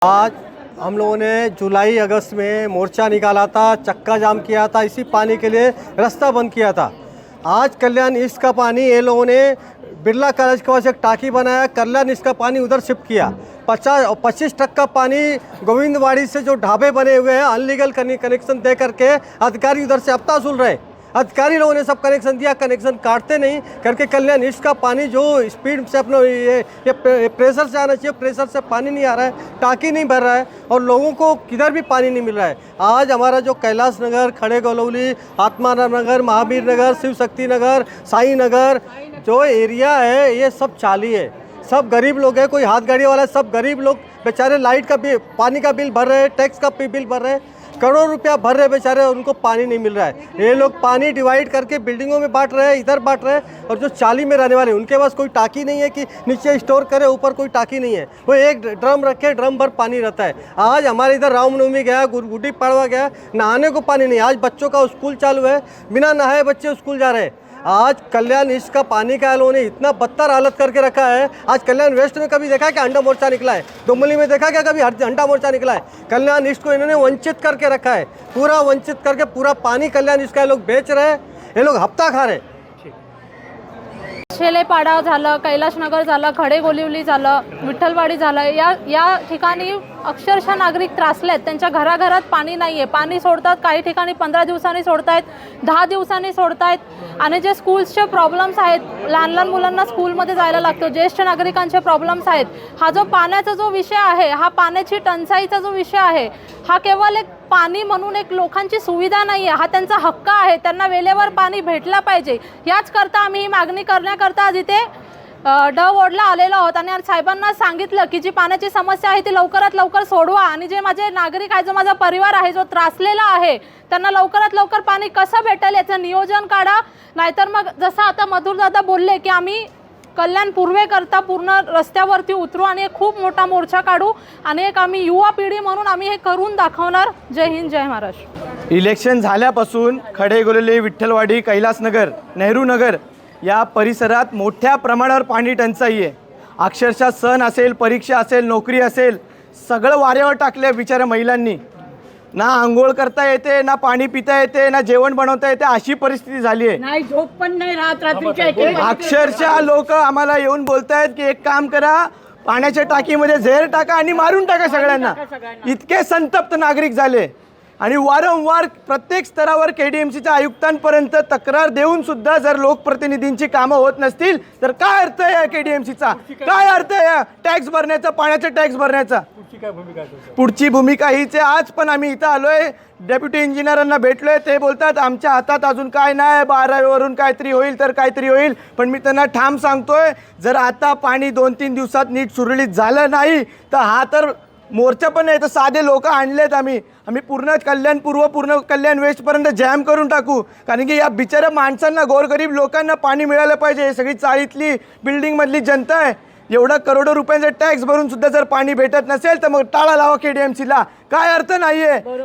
आज हम लोगों ने जुलाई अगस्त में मोर्चा निकाला था, चक्का जाम किया था, इसी पानी के लिए रास्ता बंद किया था। आज कल्याण ईस्ट का पानी ये लोगों ने बिरला कॉलेज के पास एक टाकी बनाया, कल्याण ईस्ट का पानी उधर शिफ्ट किया। 25% का पानी गोविंदवाड़ी से जो ढाबे बने हुए हैं अनलीगल कनेक्शन दे करके अधिकारी उधर से हफ्ता वसूल रहे। अधिकारी लोगों ने सब कनेक्शन दिया, कनेक्शन काटते नहीं करके कल्याण ईस्ट का पानी जो स्पीड से अपना ये प्रेशर से आना चाहिए, प्रेशर से पानी नहीं आ रहा है, टाँकी नहीं भर रहा है और लोगों को किधर भी पानी नहीं मिल रहा है। आज हमारा जो कैलाश नगर, खड़े गलौली, आत्माराम नगर, महावीर नगर, शिव शक्ति नगर, साई नगर जो एरिया है ये सब चाली है, सब गरीब लोग हैं, कोई हाथ गाड़ी वाला, सब गरीब लोग बेचारे लाइट का बिल, पानी का बिल भर रहे हैं, टैक्स का बिल भर रहे हैं, करोड़ रुपया भर रहे बेचारे, उनको पानी नहीं मिल रहा है। ये लोग पानी डिवाइड करके बिल्डिंगों में बांट रहे हैं, इधर बांट रहे हैं और जो चाली में रहने वाले उनके पास कोई टाकी नहीं है कि नीचे स्टोर करे, ऊपर कोई टाकी नहीं है, वो एक ड्रम रखे, ड्रम भर पानी रहता है। आज हमारे इधर रामनवमी गया, गुड्डी पड़वा गया, नहाने को पानी नहीं। आज बच्चों का स्कूल चालू है, बिना नहाए बच्चे स्कूल जा रहे हैं। आज कल्याण ईस्ट का पानी का इन्होंने इतना बदतर हालत करके रखा है। आज कल्याण वेस्ट में कभी देखा है कि अंडा मोर्चा निकला है? डुमली में देखा क्या कभी अंडा मोर्चा निकला है? कल्याण ईस्ट को इन्होंने वंचित करके रखा है, पूरा वंचित करके पूरा पानी कल्याण ईस्ट का लोग बेच रहे हैं, ये लोग हफ्ता खा रहे। शेलेपाडा झालं, कैलाशनगर झालं, खडे गोलिवली झालं, विठ्ठलवाडी झालं, या ठिकाणी अक्षरशः नागरिक त्रासलेत। त्यांच्या घराघरात पाणी नाही आहे, पाणी सोडतात, काही ठिकाणी 15 दिवसांनी सोडतायत, 10 दिवसांनी सोडतायत आणि जे स्कूल्सचे प्रॉब्लेम्स आहेत, लहान लहान मुलांना स्कूलमध्ये जायला लागतं, ज्येष्ठ नागरिकांचे प्रॉब्लेम्स आहेत। हा जो पाण्याचा जो विषय आहे, हा पाण्याची टंचाईचा जो विषय आहे, हा केवळ एक पाणी म्हणून एक लोकांची सुविधा नाही आहे, हा त्यांचा हक्क आहे, त्यांना वेळेवर पाणी भेटला पाहिजे। याच करता आम्ही ही मागणी करण्याकरता आज इथे वॉर्डला आलेलो आहोत आणि साहेबांना सांगितलं की जी पाण्याची समस्या आहे ती लवकरात लवकर सोडवा आणि जे माझे नागरिक आहे, जो माझा परिवार आहे जो त्रासलेला आहे, त्यांना लवकरात लवकर पाणी कसं भेटेल याचं नियोजन काढा। नाहीतर मग जसं आता मधुरदादा बोलले की आम्ही कल्याण पूर्वेकरता पूर्ण रस्त्यावरती उतरू आणि एक खूप मोठा मोर्चा काढू आणि एक आम्ही युवा पिढी म्हणून आम्ही हे करून दाखवणार। जय हिंद, जय महाराष्ट्र। इलेक्शन झाल्यापासून खडे गोलेले, विठ्ठलवाडी, कैलासनगर, नेहरू नगर या परिसरात मोठ्या प्रमाणावर पाणी टंचाई आहे। अक्षरशः सण असेल, परीक्षा असेल, नोकरी असेल, सगळं वाऱ्यावर टाकले बिचाऱ्या महिलांनी। ना आंघोळ करता येते, ना पाणी पिता येते, ना जेवण बनवता येते, अशी परिस्थिती झाली आहे। नाही, झोप पण नाही राहत रात्रीच्या। अक्षरशः लोक आम्हाला येऊन बोलतायत की एक काम करा, पाण्याच्या टाकीमध्ये झेर टाका आणि मारून टाका सगळ्यांना। इतके संतप्त नागरिक झाले आणि वारंवार प्रत्येक स्तरावर KDMCच्या आयुक्तांपर्यंत तक्रार देऊन सुद्धा जर लोकप्रतिनिधींची कामं होत नसतील तर काय अर्थ आहे KDMCचा? काय अर्थ आहे टॅक्स भरण्याचा, पाण्याचा टॅक्स भरण्याचा? पुढची भूमिका हीच आहे। आज पण आम्ही इथं आलोय, डेप्युटी इंजिनियरांना भेटलोय, ते बोलतात आमच्या हातात अजून काय नाही, 12 काहीतरी होईल तर काहीतरी होईल। पण मी त्यांना ठाम सांगतोय, जर आता पाणी 2-3 दिवसात नीट सुरळीत झालं नाही तर हा तर मोर्चा पण नाही तर साधे लोक आणलेत आम्ही पूर्ण कल्याण पूर्व, पूर्ण कल्याण वेस्टपर्यंत जॅम करून टाकू। कारण की या बिचाऱ्या माणसांना, गोरगरीब लोकांना पाणी मिळालं पाहिजे। हे सगळी चाळीतली बिल्डिंगमधली जनता आहे, एवढा करोडो रुपयांचा टॅक्स भरून सुद्धा जर पाणी भेटत नसेल तर मग टाळा लावा KDMCला, काय अर्थ नाही आहे।